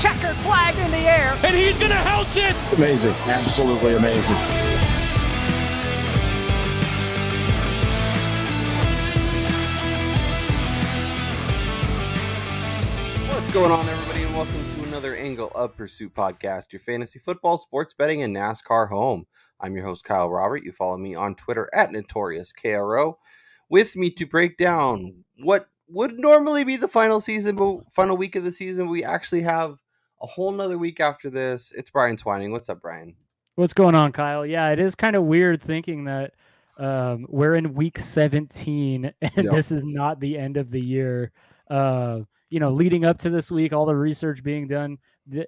checkered flag in the air. And he's going to house it. It's amazing. Absolutely amazing. What's going on, everybody, and welcome to another Angle of Pursuit podcast, your fantasy football, sports betting, and NASCAR home. I'm your host, Kyle Robert. You follow me on Twitter at NotoriousKRO. With me to break down what would normally be the final week of the season. We actually have a whole nother week after this. It's Brian Twining. What's up, Brian? What's going on, Kyle? Yeah, it is kind of weird thinking that we're in week 17 and this is not the end of the year. Leading up to this week, all the research being done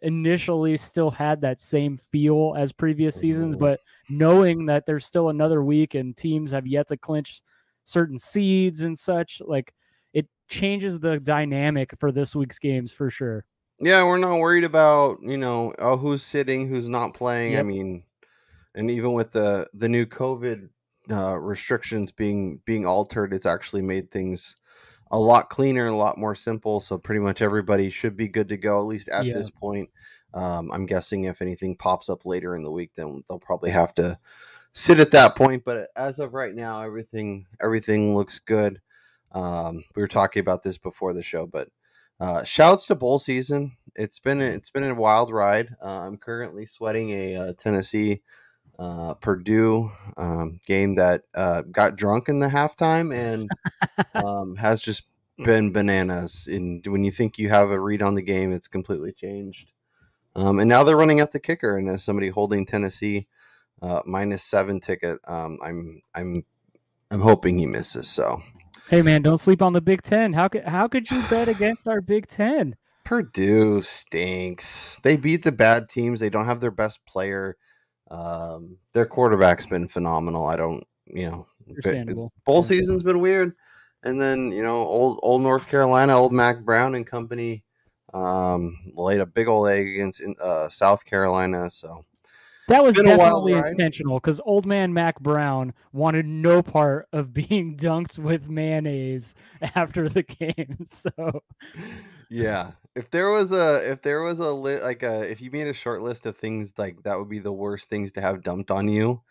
initially still had that same feel as previous seasons, but knowing that there's still another week and teams have yet to clinch certain seeds and such, like, it changes the dynamic for this week's games for sure. Yeah, we're not worried about, who's sitting, who's not playing. Yep. I mean, and even with the new COVID restrictions being altered, it's actually made things a lot cleaner and a lot more simple. So pretty much everybody should be good to go, at least at this point. I'm guessing if anything pops up later in the week, then they'll probably have to sit at that point. But as of right now, everything looks good. We were talking about this before the show, but shouts to bowl season. It's been a wild ride. I'm currently sweating a Tennessee Purdue game that got drunk in the halftime and has just been bananas. When you think you have a read on the game, it's completely changed. And now they're running out the kicker, and as somebody holding Tennessee -7 ticket, I'm hoping he misses. So, hey man, don't sleep on the Big Ten. How could you bet against our Big Ten? Purdue stinks. They beat the bad teams. They don't have their best player. Their quarterback's been phenomenal. I don't, understandable. Bowl season's been weird. And then, old North Carolina, old Mac Brown and company, laid a big old egg against South Carolina. So that was definitely intentional because old man Mac Brown wanted no part of being dunked with mayonnaise after the game. So yeah, if you made a short list of things like that would be the worst things to have dumped on you,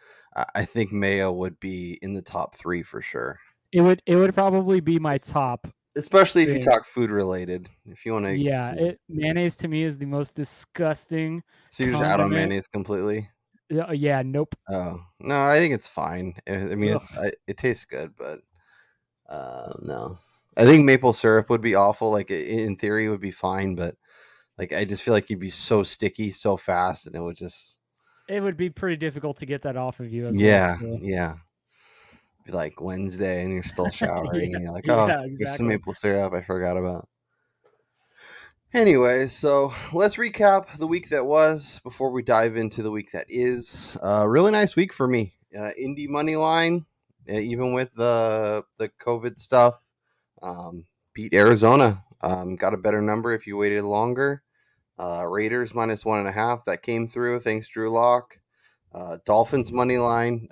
I think mayo would be in the top 3 for sure. It would probably be my top, especially if you talk food related. If you want to, mayonnaise to me is the most disgusting. So you're just out on mayonnaise completely? Yeah, nope. Oh no, I think it's fine. I mean, it tastes good, but no. I think maple syrup would be awful. Like in theory, it would be fine, but like I just feel like you'd be so sticky so fast, and it would be pretty difficult to get that off of you. Yeah. Be like Wednesday, and you're still showering, and you're like, exactly. There's some maple syrup I forgot about. Anyway, so let's recap the week that was before we dive into the week that is. Really nice week for me. Indy money line, even with the COVID stuff. Beat Arizona. Got a better number if you waited longer. Raiders -1.5. That came through. Thanks, Drew Lock. Dolphins money line.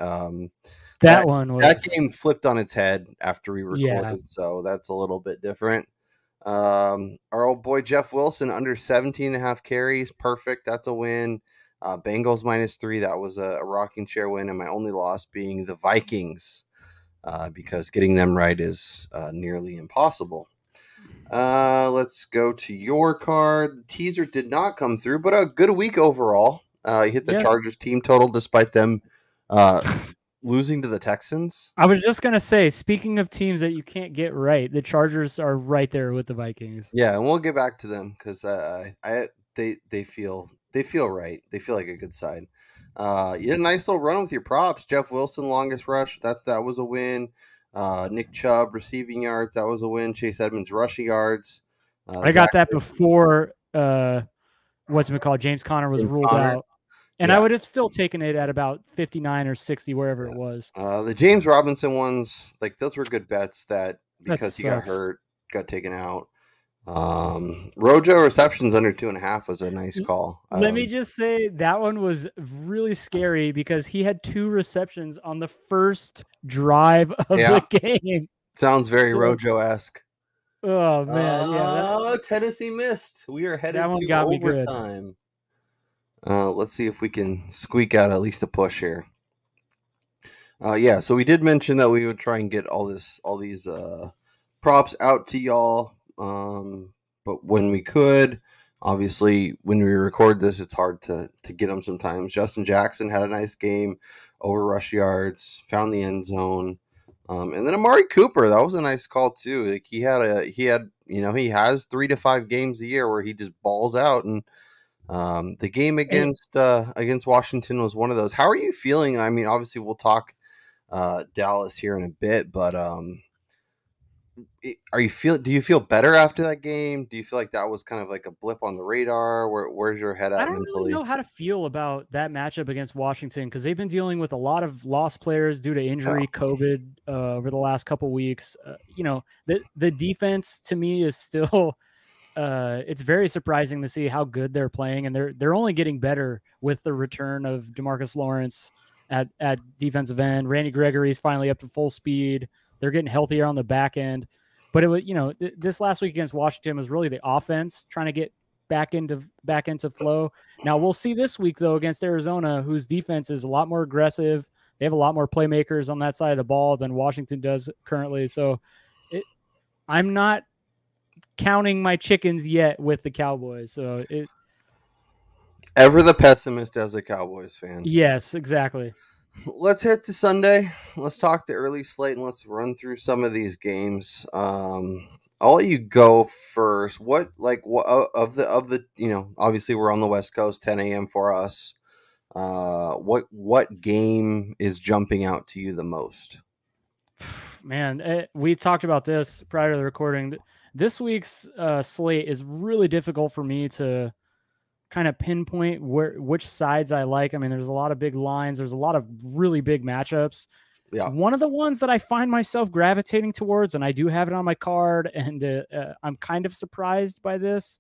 That game flipped on its head after we recorded, so that's a little bit different. Our old boy Jeff Wilson under 17.5 carries. Perfect. That's a win. Bengals -3. That was a rocking chair win, and my only loss being the Vikings. Because getting them right is nearly impossible. Let's go to your card. The teaser did not come through, but a good week overall. You hit the Chargers team total despite them losing to the Texans. I was just going to say, speaking of teams that you can't get right, the Chargers are right there with the Vikings. Yeah, and we'll get back to them because they feel right. They feel like a good side. You had a nice little run with your props. Jeff Wilson, longest rush. That was a win. Nick Chubb, receiving yards. That was a win. Chase Edmonds, rushing yards. I got that before James Conner was ruled out. And I would have still taken it at about 59 or 60, wherever it was. The James Robinson ones, like those were good bets because he got hurt, got taken out. Rojo receptions under 2.5 was a nice call. Let me just say that one was really scary because he had 2 receptions on the first drive of the game. Sounds very Rojo-esque. Oh man, yeah, Tennessee missed. We are that headed one to got me good. overtime. Let's see if we can squeak out at least a push here. Yeah, so we did mention that we would try and get all these props out to y'all. But when we could, obviously, when we record this, it's hard to get them sometimes. Justin Jackson had a nice game, over rush yards, found the end zone. And then Amari Cooper, that was a nice call too. Like he has 3 to 5 games a year where he just balls out, and the game against Washington was one of those. How are you feeling? I mean, obviously we'll talk Dallas here in a bit, but do you feel better after that game? Do you feel like that was kind of like a blip on the radar? Where's your head I at don't really mentally? know how to feel about that matchup against Washington because they've been dealing with a lot of lost players due to injury, COVID over the last couple weeks. The defense to me is still. It's very surprising to see how good they're playing, and they're only getting better with the return of DeMarcus Lawrence at defensive end. Randy Gregory's finally up to full speed. They're getting healthier on the back end. But it was, this last week against Washington was really the offense trying to get back into flow. Now we'll see this week though against Arizona, whose defense is a lot more aggressive. They have a lot more playmakers on that side of the ball than Washington does currently. So I'm not counting my chickens yet with the Cowboys. So Ever the pessimist as a Cowboys fan. Yes, exactly. Let's head to Sunday. Let's talk the early slate and let's run through some of these games. I'll let you go first. What of the obviously we're on the West Coast, 10 a.m. for us. What game is jumping out to you the most? Man, we talked about this prior to the recording. This week's slate is really difficult for me to kind of pinpoint which sides I like. I mean, there's a lot of big lines. There's a lot of really big matchups. Yeah. One of the ones that I find myself gravitating towards, and I do have it on my card, and I'm kind of surprised by this,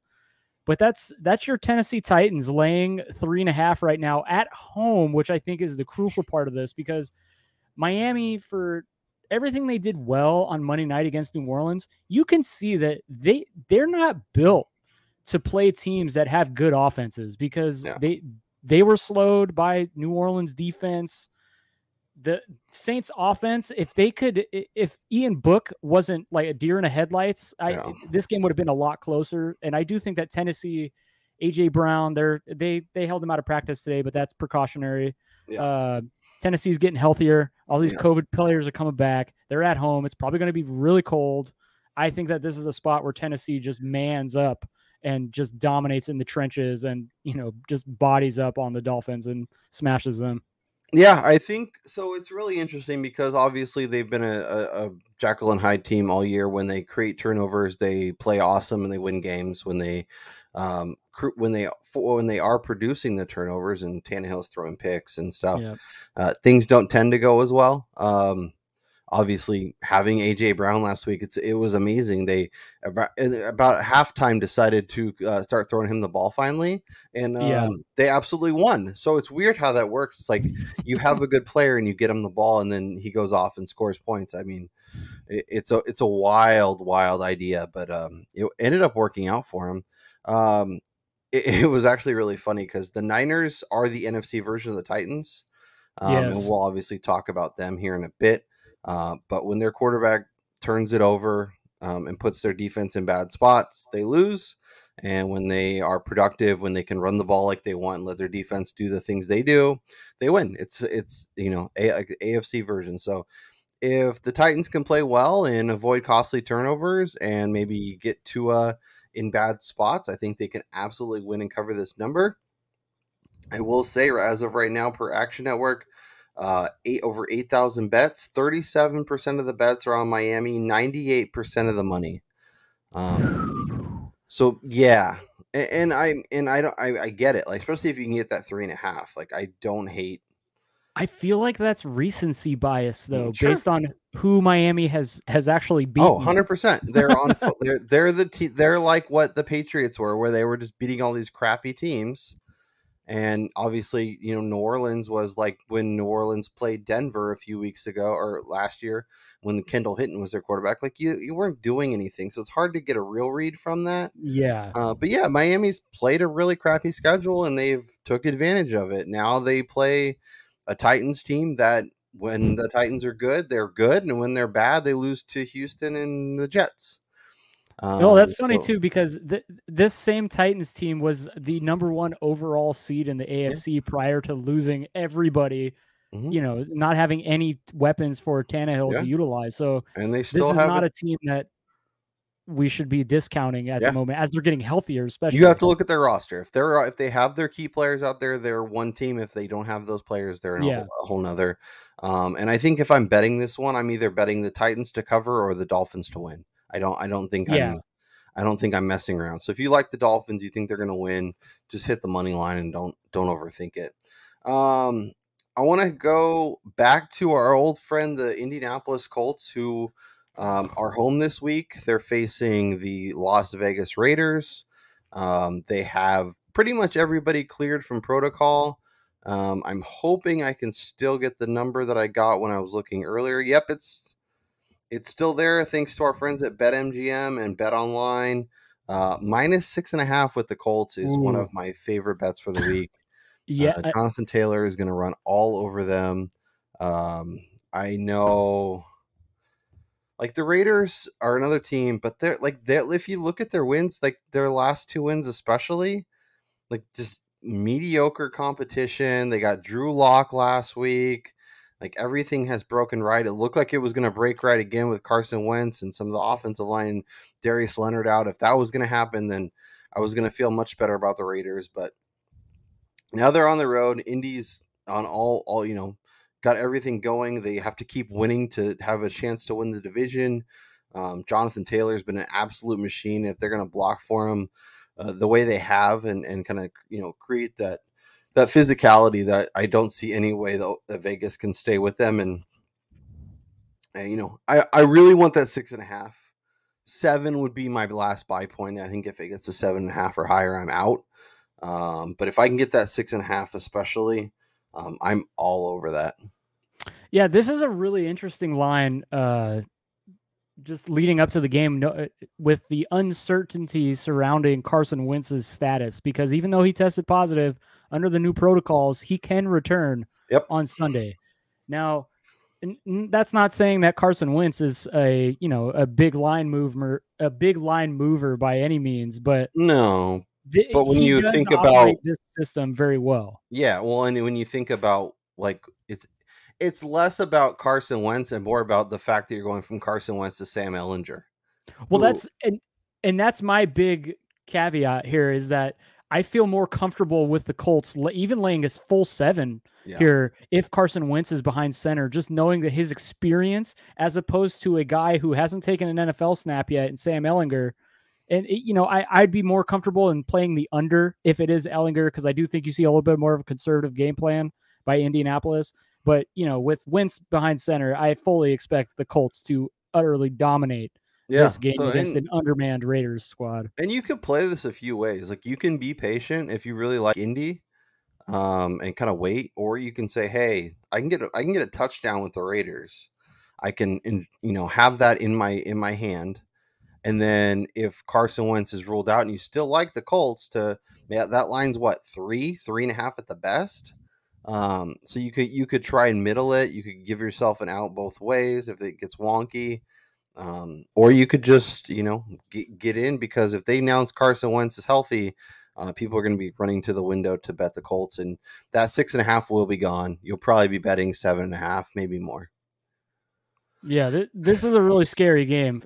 but that's your Tennessee Titans laying 3.5 right now at home, which I think is the crucial part of this because Miami, for everything they did well on Monday night against New Orleans, you can see that they're not built to play teams that have good offenses because they were slowed by New Orleans defense. The Saints offense, if Ian Book wasn't like a deer in the headlights, this game would have been a lot closer. And I do think that Tennessee, AJ Brown, they held him out of practice today, but that's precautionary. Yeah. Tennessee's getting healthier. All these COVID players are coming back. They're at home. It's probably going to be really cold. I think that this is a spot where Tennessee just mans up and just dominates in the trenches and, just bodies up on the Dolphins and smashes them. Yeah, I think so. It's really interesting because obviously they've been a Jekyll and Hyde team all year. When they create turnovers, they play awesome and they win games. When they are producing the turnovers and Tannehill's throwing picks and stuff, things don't tend to go as well. Obviously, having AJ Brown last week, it was amazing. They about halftime decided to start throwing him the ball finally, and they absolutely won. So it's weird how that works. It's like you have a good player and you get him the ball, and then he goes off and scores points. I mean, it's a wild idea, but it ended up working out for him. It was actually really funny because the Niners are the NFC version of the Titans, and we'll obviously talk about them here in a bit. But when their quarterback turns it over and puts their defense in bad spots, they lose. And when they are productive, when they can run the ball like they want and let their defense do the things they do, they win. It's AFC version. So if the Titans can play well and avoid costly turnovers and maybe get to in bad spots, I think they can absolutely win and cover this number. I will say, as of right now, per Action Network, over 8,000 bets, 37% of the bets are on Miami, 98% of the money. So yeah, and I get it, like especially if you can get that 3.5. Like I don't hate. I feel like that's recency bias though, based on who Miami has actually beaten. 100%. They're on. They're the they're like what the Patriots were, where they were just beating all these crappy teams. And obviously, New Orleans was like when New Orleans played Denver a few weeks ago or last year when Kendall Hinton was their quarterback. Like you weren't doing anything, so it's hard to get a real read from that. Yeah. But yeah, Miami's played a really crappy schedule and they've took advantage of it. Now they play a Titans team that when the Titans are good, they're good, and when they're bad, they lose to Houston and the Jets. Well, that's funny too, because this same Titans team was the #1 overall seed in the AFC prior to losing everybody, not having any weapons for Tannehill to utilize. So and they this still is have not a team that we should be discounting at the moment as they're getting healthier, especially. You have to look at their roster. If they have their key players out there, they're one team. If they don't have those players, they're a whole nother. And I think if I'm betting this one, I'm either betting the Titans to cover or the Dolphins to win. I don't think I'm messing around. So if you like the Dolphins, you think they're going to win, just hit the money line and don't overthink it. I want to go back to our old friend, the Indianapolis Colts, who are home this week. They're facing the Las Vegas Raiders. They have pretty much everybody cleared from protocol. I'm hoping I can still get the number that I got when I was looking earlier. Yep, it's still there, thanks to our friends at BetMGM and BetOnline. -6.5 with the Colts is one of my favorite bets for the week. Jonathan Taylor is going to run all over them. I know, like, the Raiders are another team, but they're if you look at their wins, like their last 2 wins especially, like just mediocre competition. They got Drew Lock last week. Like everything has broken right. It looked like it was going to break right again with Carson Wentz and some of the offensive line, Darius Leonard out. If that was going to happen, then I was going to feel much better about the Raiders. But now they're on the road. Indy's on all got everything going. They have to keep winning to have a chance to win the division. Jonathan Taylor's been an absolute machine. If they're going to block for him the way they have and kind of create that physicality that I don't see any way that Vegas can stay with them. And I really want that 6.5. 7 would be my last buy point. I think if it gets to 7.5 or higher, I'm out. But if I can get that 6.5, especially, I'm all over that. Yeah, this is a really interesting line. Just leading up to the game, with the uncertainty surrounding Carson Wentz's status, because even though he tested positive under the new protocols, he can return on Sunday. Now, that's not saying that Carson Wentz is a big line mover by any means, but no. But when you think about this system very well, well, and when you think about, like, it's less about Carson Wentz and more about the fact that you're going from Carson Wentz to Sam Ehlinger. Well, that's my big caveat here, is that I feel more comfortable with the Colts even laying his full 7 here if Carson Wentz is behind center, just knowing that his experience, as opposed to a guy who hasn't taken an NFL snap yet, and Sam Ehlinger. And, I'd be more comfortable in playing the under if it is Ehlinger, because I do think you see a little bit more of a conservative game plan by Indianapolis. But, with Wentz behind center, I fully expect the Colts to utterly dominate this game against an undermanned Raiders squad. And you could play this a few ways. Like, you can be patient if you really like Indy, and kind of wait, or you can say, hey, I can get a touchdown with the Raiders. I can, have that in my hand. And then if Carson Wentz is ruled out and you still like the Colts, that line's what, 3.5 at the best. So you could try and middle it. You could give yourself an out both ways if it gets wonky. Or you could just, get in, because if they announce Carson Wentz is healthy, people are going to be running to the window to bet the Colts, and that 6.5 will be gone. You'll probably be betting 7.5, maybe more. Yeah, this is a really scary game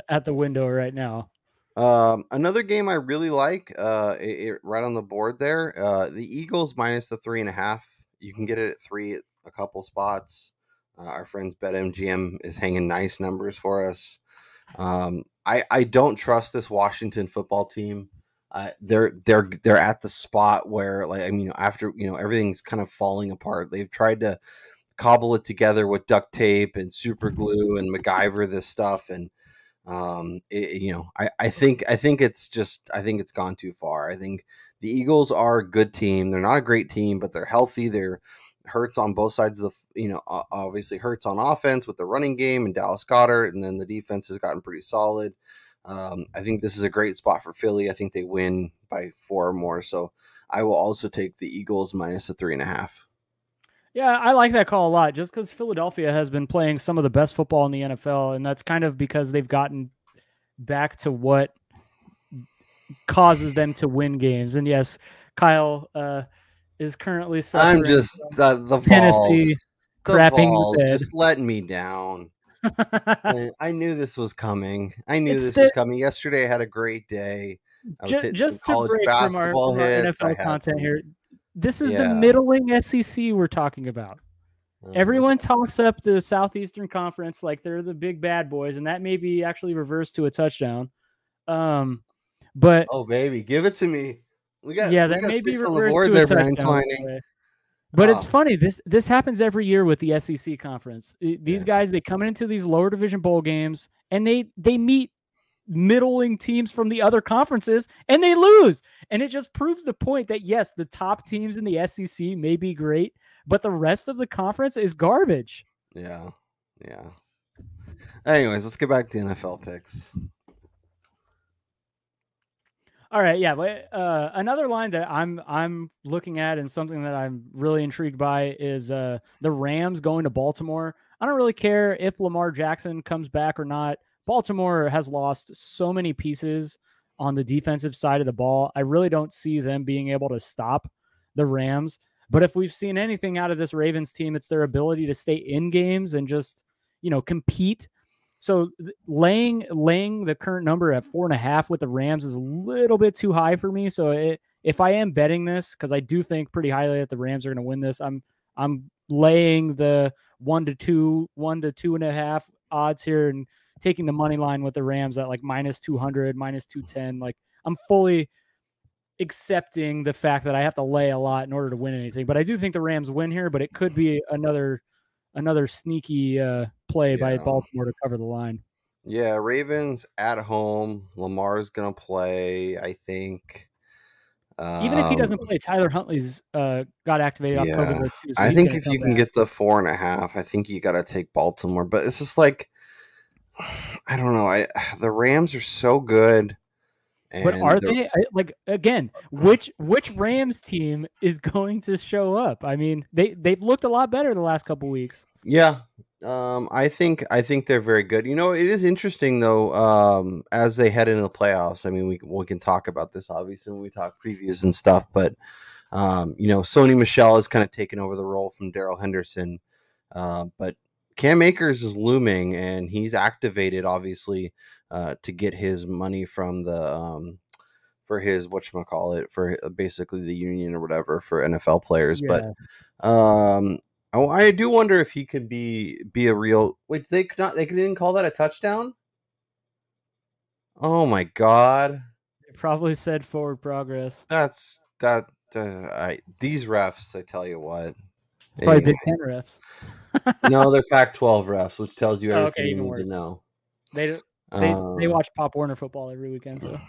at the window right now. Another game I really like, right on the board there, the Eagles minus the 3.5. You can get it at 3 at a couple spots. Our friends BetMGM is hanging nice numbers for us. I don't trust this Washington football team. They're at the spot where, after everything's kind of falling apart, they've tried to cobble it together with duct tape and super glue and MacGyver this stuff, and I think it's gone too far. I think the Eagles are a good team. They're not a great team, but they're healthy. They're hurts on both sides of the, obviously hurts on offense with the running game and Dallas Goedert, and then the defense has gotten pretty solid. I think this is a great spot for Philly. I think they win by 4 or more. So I will also take the Eagles minus the 3.5. Yeah, I like that call a lot just because Philadelphia has been playing some of the best football in the NFL, and that's kind of because they've gotten back to what causes them to win games. And yes, Kyle is currently suffering. I'm just the Tennessee crapping the bed. just letting me down. I knew this was coming. Yesterday I had a great day. I was hitting some college basketball hits. NFL content here. This is the middling SEC we're talking about. Everyone talks up the Southeastern Conference like they're the big bad boys, and that may be actually reversed to a touchdown. But oh baby, give it to me. That may be reversed to a touchdown. But it's funny. This happens every year with the SEC conference. These guys, they come into these lower division bowl games and they meet middling teams from the other conferences and they lose. And it just proves the point that yes, the top teams in the SEC may be great, but the rest of the conference is garbage. Yeah. Anyways, let's get back to NFL picks. All right, yeah, but another line that I'm looking at and something that I'm really intrigued by is the Rams going to Baltimore. I don't really care if Lamar Jackson comes back or not. Baltimore has lost so many pieces on the defensive side of the ball. I really don't see them being able to stop the Rams. But if we've seen anything out of this Ravens team, it's their ability to stay in games and just, compete. So laying the current number at 4.5 with the Rams is a little bit too high for me. So if I am betting this, because I do think pretty highly that the Rams are going to win this, I'm laying the 1 to 2.5 odds here and taking the money line with the Rams at like minus 200, minus 210. Like I'm fully accepting the fact that I have to lay a lot in order to win anything. But I do think the Rams win here, but it could be another sneaky play by Baltimore to cover the line. Yeah, Ravens at home. Lamar's going to play, I think. Even if he doesn't play, Tyler Huntley's got activated off COVID. Too, so I think if you can get the 4.5, I think you got to take Baltimore. But it's just like, I don't know. The Rams are so good. But are they again? Which Rams team is going to show up? I mean, they've looked a lot better the last couple weeks. Yeah, I think they're very good. It is interesting though. As they head into the playoffs, I mean, we can talk about this obviously when we talk previews and stuff. But Sony Michel has kind of taken over the role from Darrell Henderson. But Cam Akers is looming, and he's activated obviously to get his money from the for his whatchamacallit, for basically the union or whatever for NFL players. Yeah. But I do wonder if he could be a real. Wait, they didn't call that a touchdown? Oh my god! They probably said forward progress. These refs, I tell you what. Probably Big Ten refs. No, they're Pac-12 refs, which tells you everything you need to know. They watch Pop Warner football every weekend. So,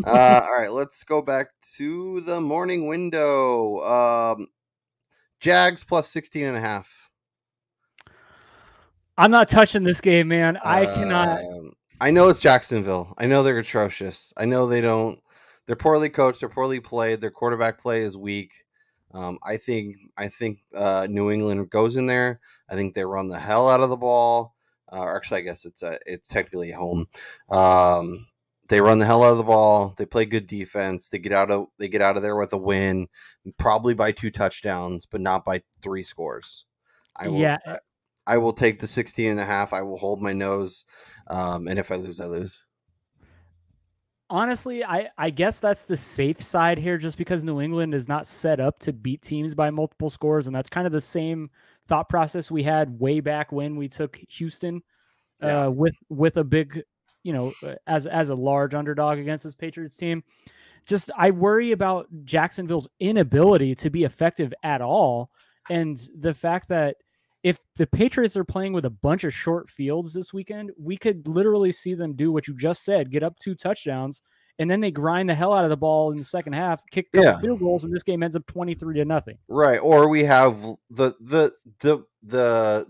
all right, let's go back to the morning window. Jags plus 16.5. I'm not touching this game, man. I cannot. I know it's Jacksonville. I know they're atrocious. I know they're poorly coached. They're poorly played. Their quarterback play is weak. I think New England goes in there. I think they run the hell out of the ball. Or actually, I guess it's technically home. They run the hell out of the ball. They play good defense. They get out of there with a win, probably by 2 touchdowns, but not by 3 scores. I will take the 16.5. I will hold my nose, and if I lose, I lose. Honestly, I guess that's the safe side here, just because New England is not set up to beat teams by multiple scores, and that's kind of the same thought process we had way back when we took Houston with a big, as a large underdog against this Patriots team. Just I worry about Jacksonville's inability to be effective at all, and the fact that if the Patriots are playing with a bunch of short fields this weekend, we could literally see them do what you just said, get up 2 touchdowns, and then they grind the hell out of the ball in the second half, kick a couple field goals, and this game ends up 23-0. Right. Or we have the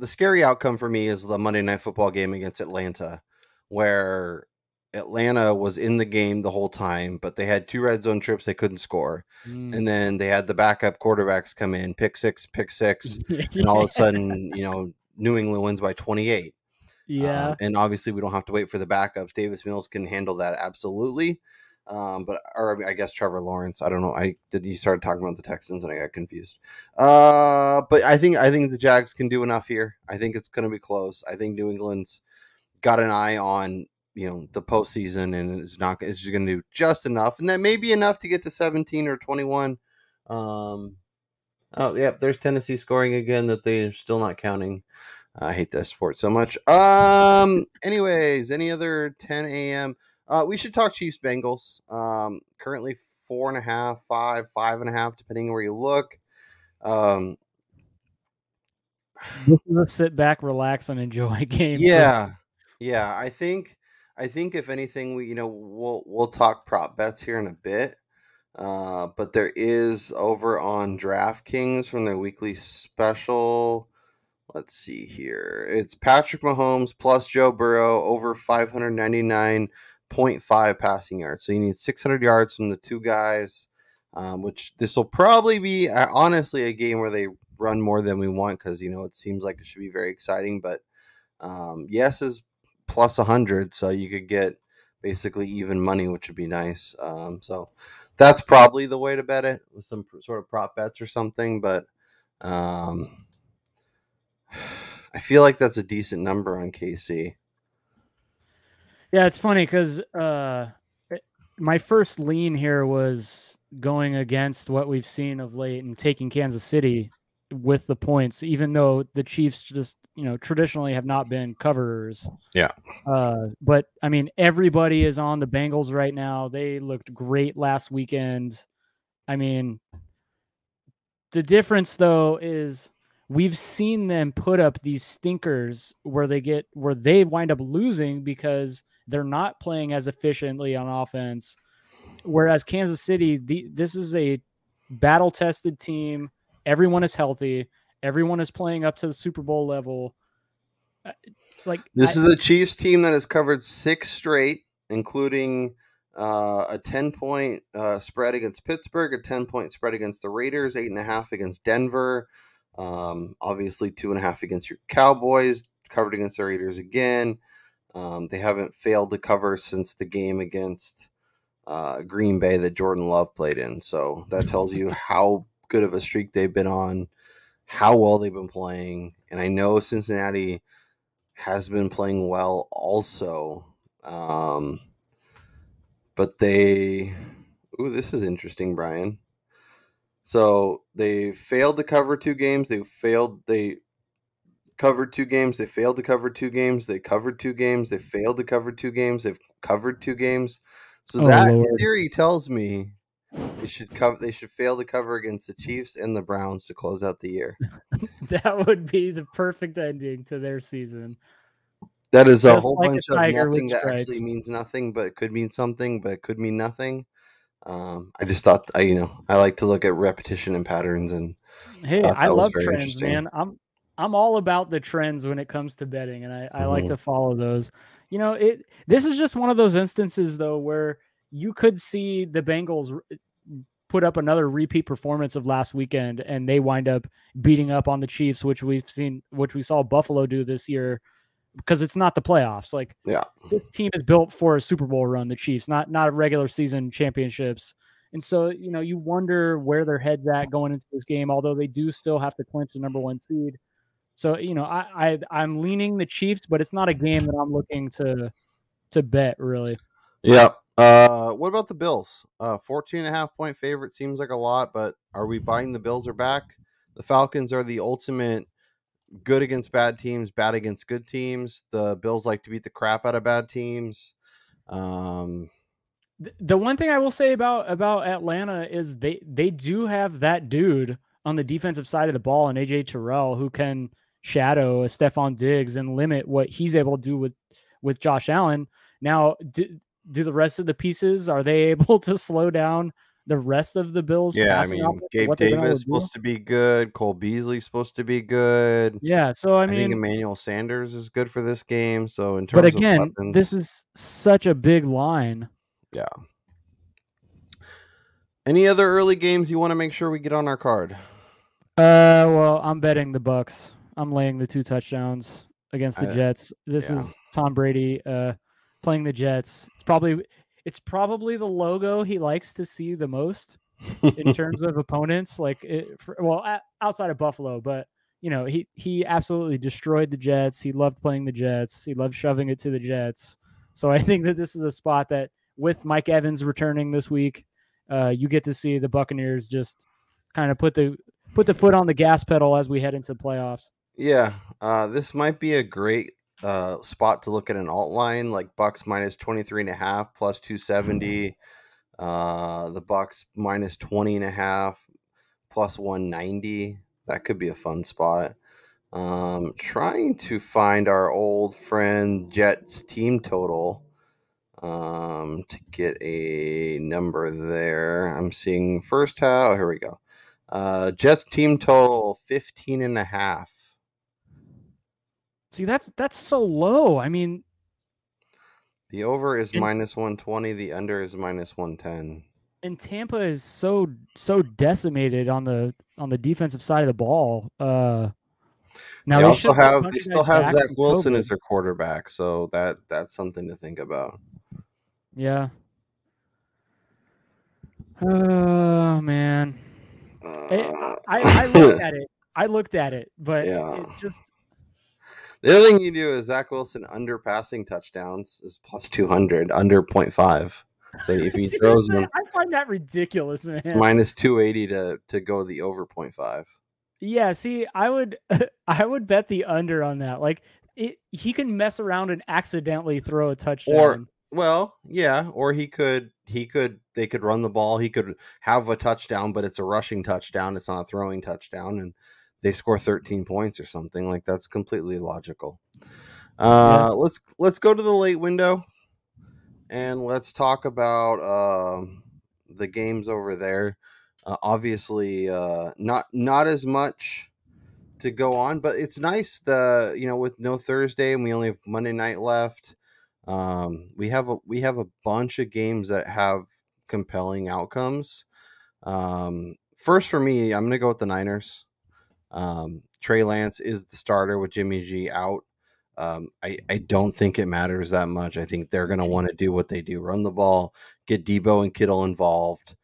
scary outcome for me is the Monday Night Football game against Atlanta, where Atlanta was in the game the whole time, but they had 2 red zone trips they couldn't score. And then they had the backup quarterbacks come in, pick six, and all of a sudden, New England wins by 28. Yeah. And obviously we don't have to wait for the backups. Davis Mills can handle that absolutely. I guess Trevor Lawrence. I don't know. You started talking about the Texans and I got confused. But I think the Jags can do enough here. I think it's going to be close. I think New England's got an eye on the postseason and it's just going to do just enough, and that may be enough to get to 17 or 21. Oh yeah, there's Tennessee scoring again that they're still not counting. I hate this sport so much. Anyways, any other 10 a.m. We should talk Chiefs Bengals. Currently 4.5, 5.5, depending where you look. This is a sit back, relax, and enjoy game. Yeah. I think if anything, we'll talk prop bets here in a bit. But there is over on DraftKings from their weekly special. Let's see here. It's Patrick Mahomes plus Joe Burrow over 599.5 passing yards. So you need 600 yards from the two guys, which this will probably be honestly a game where they run more than we want because, it seems like it should be very exciting. But yes is plus 100, so you could get basically even money, which would be nice. So that's probably the way to bet it with some sort of prop bets or something. But I feel like that's a decent number on KC. Yeah, it's funny because my first lean here was going against what we've seen of late and taking Kansas City with the points, even though the Chiefs just, traditionally have not been coverers. Yeah. But I mean, everybody is on the Bengals right now. They looked great last weekend. I mean, the difference though is we've seen them put up these stinkers where they wind up losing because they're not playing as efficiently on offense. Whereas Kansas City, this is a battle-tested team. Everyone is healthy. Everyone is playing up to the Super Bowl level. This is a Chiefs team that has covered 6 straight, including a 10-point spread against Pittsburgh, a 10-point spread against the Raiders, 8.5 against Denver. Obviously 2.5 against your Cowboys, covered against the Raiders again. They haven't failed to cover since the game against Green Bay that Jordan Love played in. So that tells you how good of a streak they've been on, how well they've been playing. And I know Cincinnati has been playing well also. But this is interesting, Brian. So they failed to cover 2 games. They covered 2 games. They failed to cover 2 games. They covered 2 games. They failed to cover 2 games. They've covered 2 games. So Lord. Theory tells me they should fail to cover against the Chiefs and the Browns to close out the year. That would be the perfect ending to their season. That is a whole bunch of nothing that actually means nothing, but it could mean something, but it could mean nothing. I just thought, I like to look at repetition and patterns, and hey, I love trends, man. I'm all about the trends when it comes to betting, and I like to follow those. This is just one of those instances though where you could see the Bengals put up another repeat performance of last weekend, and they wind up beating up on the Chiefs, which we saw Buffalo do this year. Because it's not the playoffs. This team is built for a Super Bowl run, the Chiefs, not regular season championships. And so, you wonder where their head's at going into this game, although they do still have to clinch the number 1 seed. So, I'm leaning the Chiefs, but it's not a game that I'm looking to bet, really. Yeah. What about the Bills? 14.5 point favorite seems like a lot, but are we buying the Bills are back? The Falcons are the ultimate good against bad teams, bad against good teams. The Bills like to beat the crap out of bad teams. The one thing I will say about Atlanta is they do have that dude on the defensive side of the ball, and AJ Terrell, who can shadow a Stephon Diggs and limit what he's able to do with Josh Allen. Now, do the rest of the pieces, are they able to slow down the rest of the Bills passing offense? Gabe What they've been able Davis to do? supposed to be good. Cole Beasley's supposed to be good. Yeah, so I I think mean, Emmanuel Sanders is good for this game. So in but terms of again, this weapons, is such a big line. yeah. Any other early games you want to make sure we get on our card? Well, I'm betting the Bucks. I'm laying the 2 touchdowns against the Jets. This is Tom Brady playing the Jets. It's probably the logo he likes to see the most in terms of opponents. Like, outside of Buffalo, but he absolutely destroyed the Jets. He loved playing the Jets. He loved shoving it to the Jets. So I think that this is a spot that, with Mike Evans returning this week, you get to see the Buccaneers just kind of put the foot on the gas pedal as we head into playoffs. Yeah, this might be a great spot to look at an alt line, like Bucks minus 23.5 plus 270. The Bucks minus 20.5 plus 190. That could be a fun spot. Trying to find our old friend Jets team total to get a number there. I'm seeing first half. Oh, here we go. Jets team total 15.5. See, that's so low. I mean, the over is minus 120. The under is minus 110. And Tampa is so decimated on the defensive side of the ball. Now they still have Zach Wilson as their quarterback, so that's something to think about. Yeah. Oh man. I looked at it, but it just. The other thing you do is Zach Wilson under passing touchdowns is plus 200, under 0.5. So if he throws one, I find that ridiculous, man. It's minus 280 to go the over 0.5. Yeah, see, I would bet the under on that. Like, he can mess around and accidentally throw a touchdown. Or they could run the ball. He could have a touchdown, but it's a rushing touchdown. It's not a throwing touchdown, and they score 13 points or something. Like, that's completely logical. Let's go to the late window, and let's talk about the games over there. Obviously, not as much to go on, but it's nice with no Thursday and we only have Monday night left. We have a bunch of games that have compelling outcomes. First for me, I'm gonna go with the Niners. Trey Lance is the starter with Jimmy G out. I don't think it matters that much. I think they're gonna want to do what they do: run the ball, get Debo and Kittle involved.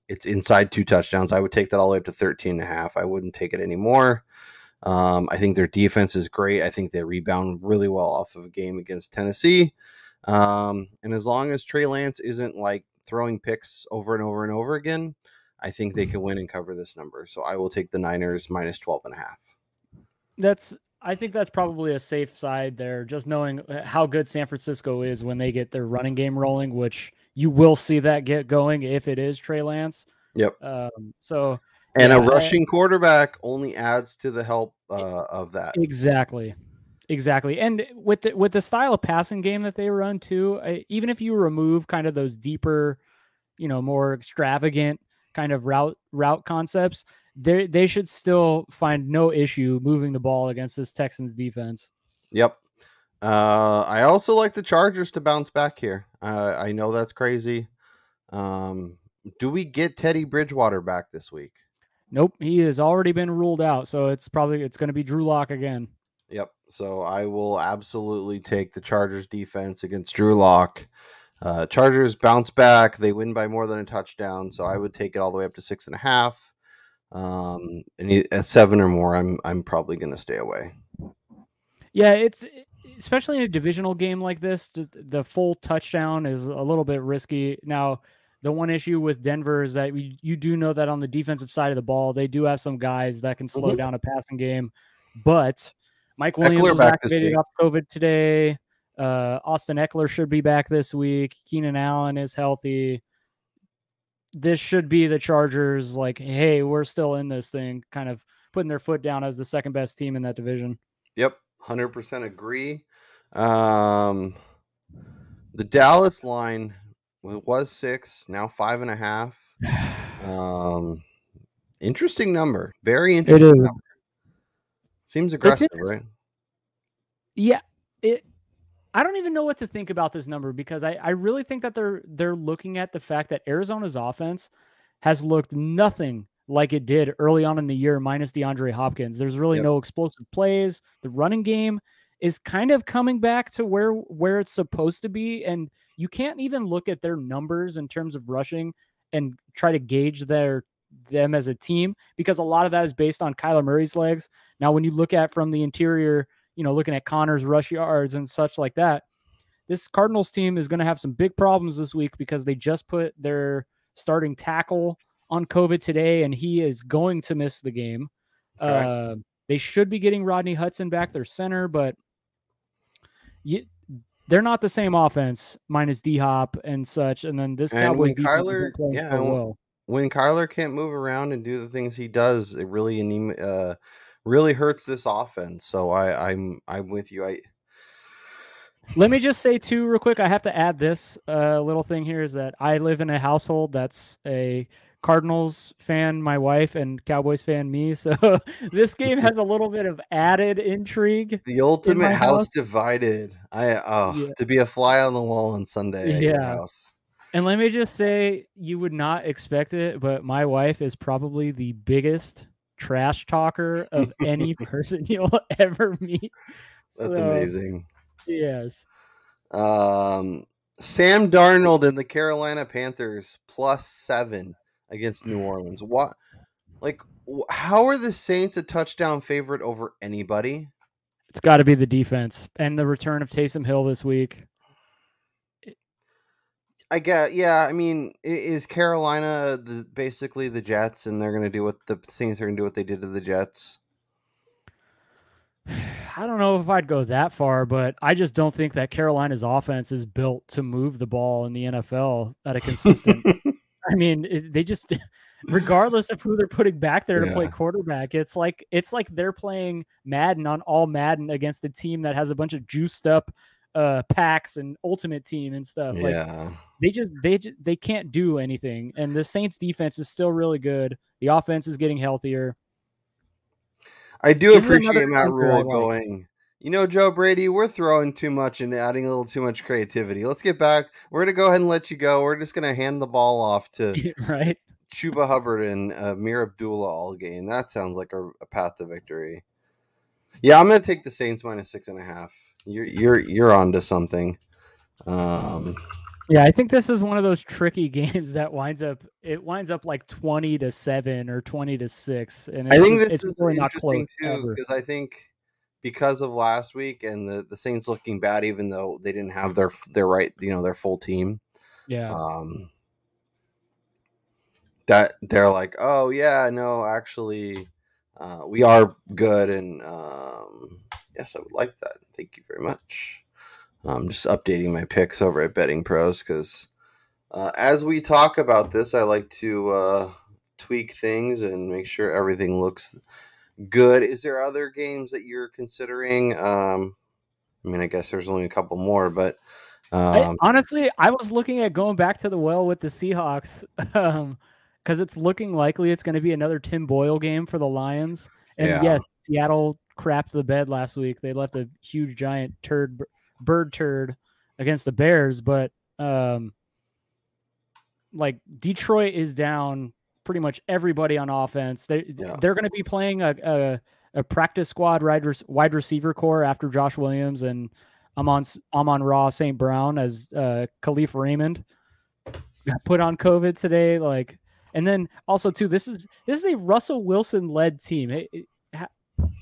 It's inside 2 touchdowns. I would take that all the way up to 13.5. I wouldn't take it anymore. I think their defense is great. I think they rebound really well off of a game against Tennessee. And as long as Trey Lance isn't like throwing picks over and over and over again, I think they can win and cover this number. So I will take the Niners minus 12.5. I think that's probably a safe side there, just knowing how good San Francisco is when they get their running game rolling, which you will see that get going if it is Trey Lance. Yep. A rushing quarterback only adds to the help of that. Exactly. And with the style of passing game that they run too, even if you remove kind of those deeper, more extravagant kind of route concepts, they should still find no issue moving the ball against this Texans defense. Yep. I also like the Chargers to bounce back here. I know that's crazy. Do we get Teddy Bridgewater back this week? Nope, he has already been ruled out, so it's going to be Drew Lock again. Yep. So I will absolutely take the Chargers defense against Drew Lock. Chargers bounce back. They win by more than a touchdown, so I would take it all the way up to 6.5. And at 7 or more, I'm probably going to stay away. Yeah, it's especially in a divisional game like this, just the full touchdown is a little bit risky. Now, the one issue with Denver is that you do know that on the defensive side of the ball, they do have some guys that can slow down a passing game. But Mike Williams was activated off COVID today. Austin Eckler should be back this week. Keenan Allen is healthy. This should be the Chargers like, hey, we're still in this thing, kind of putting their foot down as the second best team in that division. Yep, 100% agree. The Dallas line was 6, now 5.5. Interesting number. Very interesting It is. number. Seems It's aggressive, interesting. right? Yeah. I don't even know what to think about this number because I really think that they're looking at the fact that Arizona's offense has looked nothing like it did early on in the year minus DeAndre Hopkins. There's really Yep. no explosive plays. The running game is kind of coming back to where it's supposed to be, and you can't even look at their numbers in terms of rushing and try to gauge them as a team because a lot of that is based on Kyler Murray's legs. Now, when you look at from the interior, looking at Connor's rush yards and such like that, this Cardinals team is going to have some big problems this week because they just put their starting tackle on COVID today, and he is going to miss the game. Okay. They should be getting Rodney Hudson back, their center, but they're not the same offense minus D-Hop and such. And then this And Cowboys when defense Kyler, isn't playing so well. When Kyler can't move around and do the things he does, it really really hurts this offense. So I'm with you. Let me just say too, real quick. I have to add this little thing here is that I live in a household that's a Cardinals fan, my wife, and Cowboys fan, me. So this game has a little bit of added intrigue. The ultimate in my house divided. To be a fly on the wall on Sunday at your house. And let me just say, you would not expect it, but my wife is probably the biggest trash talker of any person you'll ever meet. That's amazing. Yes. Sam Darnold and the Carolina Panthers +7 against New Orleans. What? Like, how are the Saints a touchdown favorite over anybody? It's got to be the defense and the return of Taysom Hill this week. I get, yeah. I mean, is Carolina basically the Jets, and they're going to do what the Saints are going to do what they did to the Jets? I don't know if I'd go that far, but I just don't think that Carolina's offense is built to move the ball in the NFL at a consistent. I mean, they just, regardless of who they're putting back there to play quarterback, it's like they're playing Madden on all Madden against a team that has a bunch of juiced up packs and Ultimate Team and stuff. Yeah. Like they can't do anything, and the Saints defense is still really good. The offense is getting healthier. I do appreciate Matt Rule going, Joe Brady, we're throwing too much and adding a little too much creativity. Let's get back. We're going to go ahead and let you go. We're just going to hand the ball off to Chuba Hubbard and Amir Abdullah all game. That sounds like a path to victory. Yeah, I'm going to take the Saints -6.5. You're onto something. Yeah, I think this is one of those tricky games that winds up like 20-7 or 20-6, and I think this is really not close too, because I think because of last week and the Saints looking bad, even though they didn't have their their full team. Yeah. That they're like, oh yeah, no, actually, we are good, and yes, I would like that. Thank you very much. I'm just updating my picks over at Betting Pros because as we talk about this, I like to tweak things and make sure everything looks good. Is there other games that you're considering? I mean, I guess there's only a couple more, but honestly, I was looking at going back to the well with the Seahawks because it's looking likely it's going to be another Tim Boyle game for the Lions. And yes, Seattle crapped the bed last week. They left a huge, giant bird turd against the Bears, but like Detroit is down pretty much everybody on offense. They're going to be playing a practice squad wide receiver core after Josh Williams and Amon-Ra St. Brown as Khalif Raymond got put on COVID today. Like, and then also too, this is a Russell Wilson led team.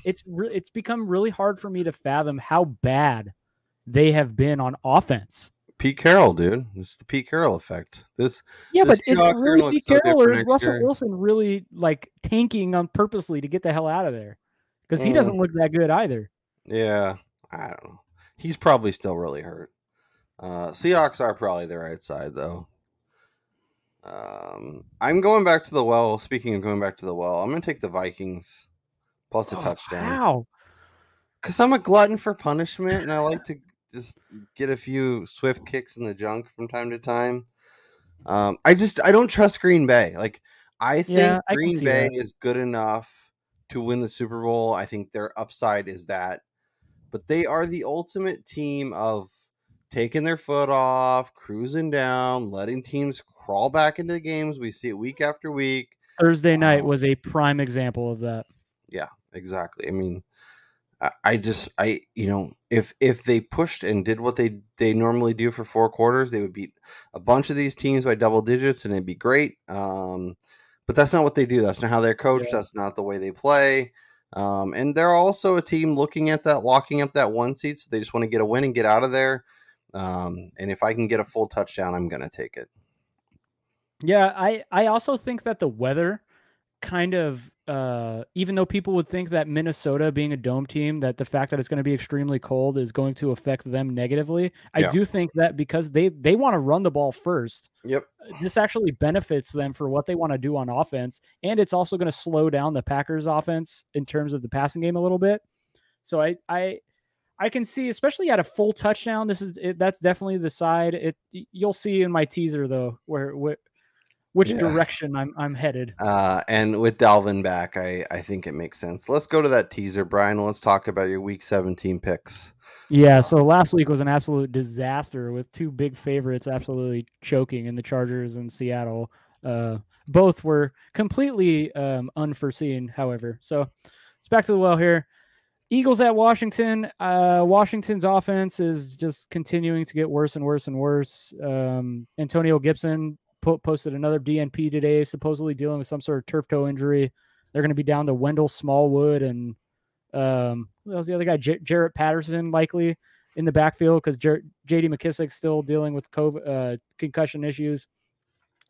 It's become really hard for me to fathom how bad they have been on offense. Pete Carroll, dude. This is the Pete Carroll effect. But is it really Pete Carroll, or is Russell Wilson really like tanking on purposely to get the hell out of there? Because he doesn't look that good either. Yeah, I don't know. He's probably still really hurt. Seahawks are probably the right side, though. I'm going back to the well. Speaking of going back to the well, I'm going to take the Vikings plus a touchdown. How? Because I'm a glutton for punishment, and I like to just get a few swift kicks in the junk from time to time. I don't trust Green Bay. Like, I think I can Green see Bay that. is good enough to win the Super Bowl. I think their upside is that, but they are the ultimate team of taking their foot off, cruising down, letting teams crawl back into the games. We see it week after week. Thursday night was a prime example of that. Yeah, exactly. I mean, if they pushed and did what they normally do for 4 quarters, they would beat a bunch of these teams by double digits, and it'd be great. But that's not what they do. That's not how they're coached. Yeah. That's not the way they play. And they're also a team looking at that, locking up that 1 seed. So they just want to get a win and get out of there. And if I can get a full touchdown, I'm going to take it. Yeah, I also think that the weather kind of, even though people would think that Minnesota being a dome team, that the fact that it's going to be extremely cold is going to affect them negatively. I do think that because they want to run the ball first. Yep. This actually benefits them for what they want to do on offense. And it's also going to slow down the Packers offense in terms of the passing game a little bit. So I can see, especially at a full touchdown, that's definitely the side. You'll see in my teaser though, which direction I'm headed. And with Dalvin back, I think it makes sense. Let's go to that teaser, Brian. Let's talk about your Week 17 picks. Yeah, so last week was an absolute disaster with 2 big favorites absolutely choking in the Chargers and Seattle. Both were completely unforeseen, however. So it's back to the well here. Eagles at Washington. Washington's offense is just continuing to get worse and worse and worse. Antonio Gibson posted another DNP today, supposedly dealing with some sort of turf toe injury. They're going to be down to Wendell Smallwood and what was the other guy? Jarrett Patterson likely in the backfield because J.D. McKissick's still dealing with COVID, concussion issues.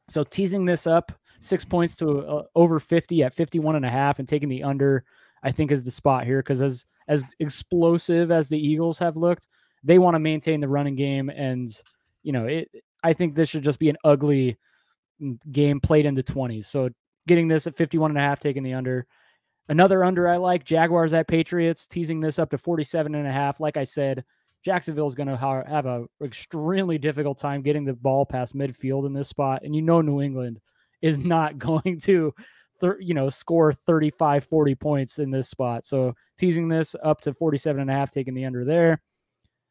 So teasing this up 6 points to over 50 at 51.5 and taking the under, I think is the spot here because as explosive as the Eagles have looked, they want to maintain the running game. And, I think this should just be an ugly game played in the 20s. So getting this at 51.5, taking the under. Another under I like, Jaguars at Patriots, teasing this up to 47.5. Like I said, Jacksonville's going to have an extremely difficult time getting the ball past midfield in this spot. And New England is not going to score 35, 40 points in this spot. So teasing this up to 47.5, taking the under there.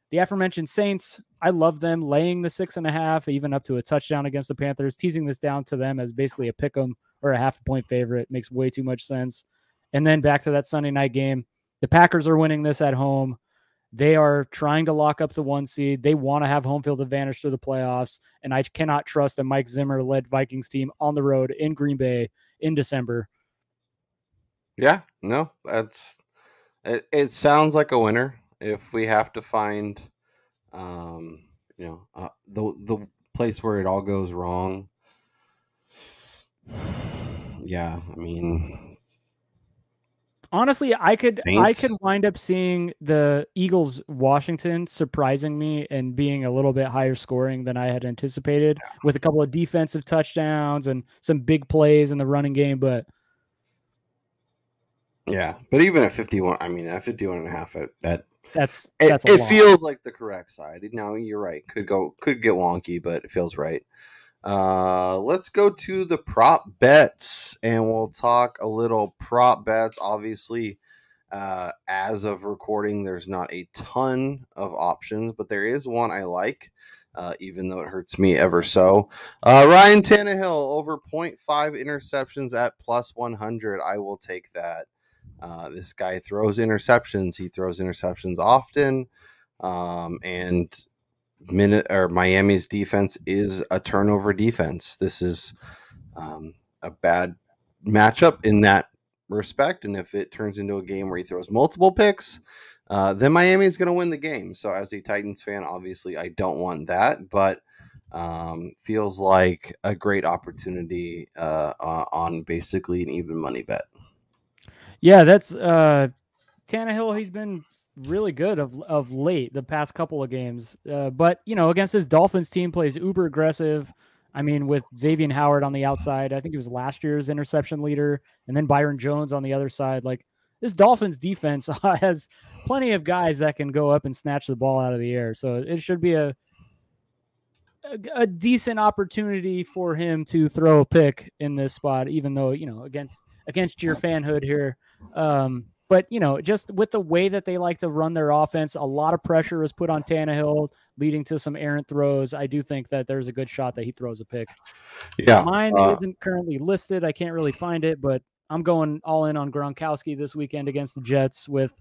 The aforementioned Saints, I love them laying the 6.5, even up to a touchdown against the Panthers. Teasing this down to them as basically a pick 'em or a half-point favorite makes way too much sense. And then back to that Sunday night game. The Packers are winning this at home. They are trying to lock up the 1 seed. They want to have home field advantage through the playoffs. And I cannot trust a Mike Zimmer-led Vikings team on the road in Green Bay in December. Yeah, no, it sounds like a winner. If we have to find, the place where it all goes wrong. Yeah, I mean, honestly, I could wind up seeing the Eagles Washington surprising me and being a little bit higher scoring than I had anticipated with a couple of defensive touchdowns and some big plays in the running game. But yeah, but even at 51, I mean, at 51.5, that's it feels like the correct side. Now you're right. Could get wonky, but it feels right. Let's go to the prop bets and we'll talk a little prop bets. Obviously, as of recording, there's not a ton of options, but there is one I like, even though it hurts me ever so. Ryan Tannehill over 0.5 interceptions at plus 100. I will take that. This guy throws interceptions. He throws interceptions often. And Miami's defense is a turnover defense. This is a bad matchup in that respect. And if it turns into a game where he throws multiple picks, then Miami is going to win the game. So as a Titans fan, obviously I don't want that, but feels like a great opportunity on basically an even money bet. Yeah, that's Tannehill. He's been really good of late, the past couple of games. But, against this Dolphins team plays uber aggressive. I mean, with Xavier Howard on the outside, I think he was last year's interception leader, and then Byron Jones on the other side. Like, this Dolphins defense has plenty of guys that can go up and snatch the ball out of the air. So it should be a decent opportunity for him to throw a pick in this spot, even though, against your fanhood here. But, just with the way that they like to run their offense, a lot of pressure is put on Tannehill, leading to some errant throws. I do think that there's a good shot that he throws a pick. Yeah. Mine isn't currently listed. I can't really find it, but I'm going all in on Gronkowski this weekend against the Jets. With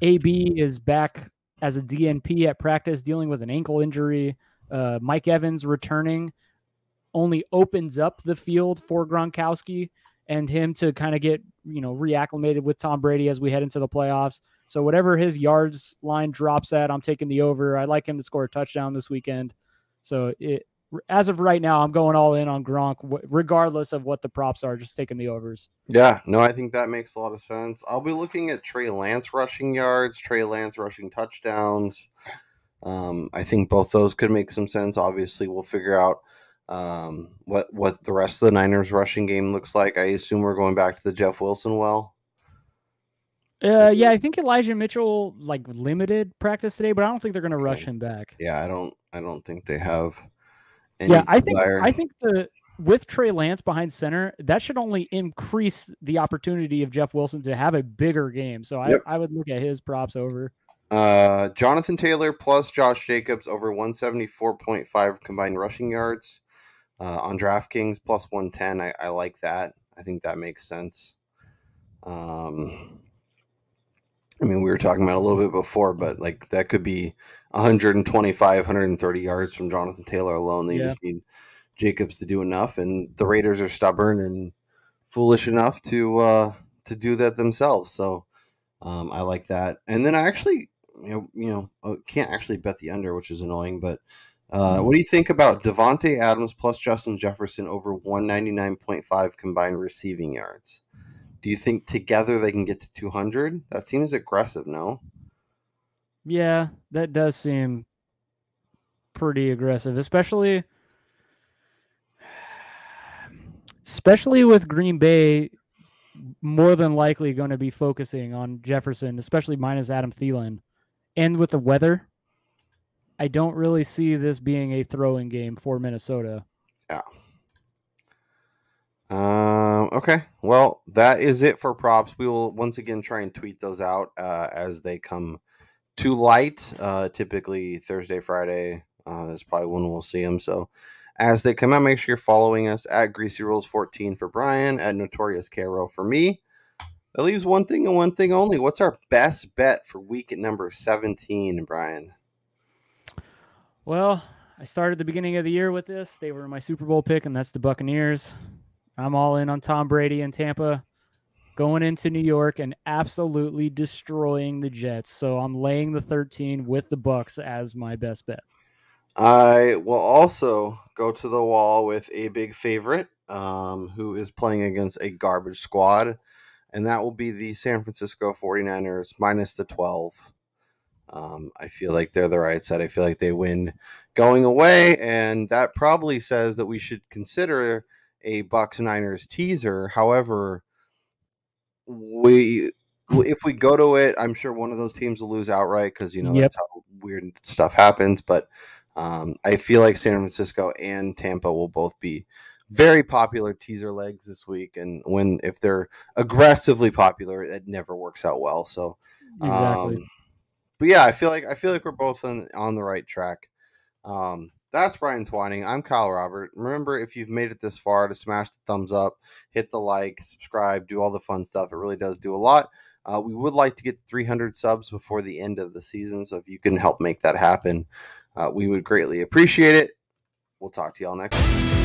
AB is back as a DNP at practice, dealing with an ankle injury. Mike Evans returning only opens up the field for Gronkowski and him to kind of get, reacclimated with Tom Brady as we head into the playoffs. So whatever his yards line drops at, I'm taking the over. I like him to score a touchdown this weekend. So as of right now, I'm going all in on Gronk, regardless of what the props are, just taking the overs. Yeah, no, I think that makes a lot of sense. I'll be looking at Trey Lance rushing yards, Trey Lance rushing touchdowns. I think both those could make some sense. Obviously, we'll figure out what the rest of the Niners rushing game looks like. I assume we're going back to the Jeff Wilson well. Yeah, I think Elijah Mitchell limited practice today, but I don't think they're going to rush him back. Yeah, I don't think they have any. Yeah, I think with Trey Lance behind center, that should only increase the opportunity of Jeff Wilson to have a bigger game. So I would look at his props over. Jonathan Taylor plus Josh Jacobs over 174.5 combined rushing yards on DraftKings plus 110. I like that. I think that makes sense. We were talking about a little bit before, but that could be 125, 130 yards from Jonathan Taylor alone. They just need Jacobs to do enough, and the Raiders are stubborn and foolish enough to do that themselves. So I like that. And then I actually, can't actually bet the under, which is annoying. But what do you think about Devontae Adams plus Justin Jefferson over 199.5 combined receiving yards? Do you think together they can get to 200? That seems aggressive, no? Yeah, that does seem pretty aggressive, especially with Green Bay more than likely going to be focusing on Jefferson, especially minus Adam Thielen. And with the weather, I don't really see this being a throwing game for Minnesota. Yeah. Okay. Well, that is it for props. We will once again try and tweet those out as they come to light. Typically Thursday, Friday is probably when we'll see them. So as they come out, make sure you're following us at Greasy Rules 14 for Brian, at Notorious Caro for me. That leaves one thing and one thing only. What's our best bet for week at number 17, Brian? Well, I started the beginning of the year with this. They were my Super Bowl pick, and that's the Buccaneers. I'm all in on Tom Brady and Tampa going into New York and absolutely destroying the Jets. So I'm laying the 13 with the Bucs as my best bet. I will also go to the wall with a big favorite who is playing against a garbage squad, and that will be the San Francisco 49ers minus the 12. I feel like they're the right side. I feel like they win going away, and that probably says that we should consider a Bucs Niners teaser. However, if we go to it, I'm sure one of those teams will lose outright because that's how weird stuff happens. But I feel like San Francisco and Tampa will both be very popular teaser legs this week, and if they're aggressively popular, it never works out well. So exactly. But yeah, I feel like we're both on the right track. That's Brian Twining. I'm Kyle Robert. Remember, if you've made it this far, to smash the thumbs up, hit the like, subscribe, do all the fun stuff. It really does do a lot. We would like to get 300 subs before the end of the season, so if you can help make that happen, we would greatly appreciate it. We'll talk to y'all next week.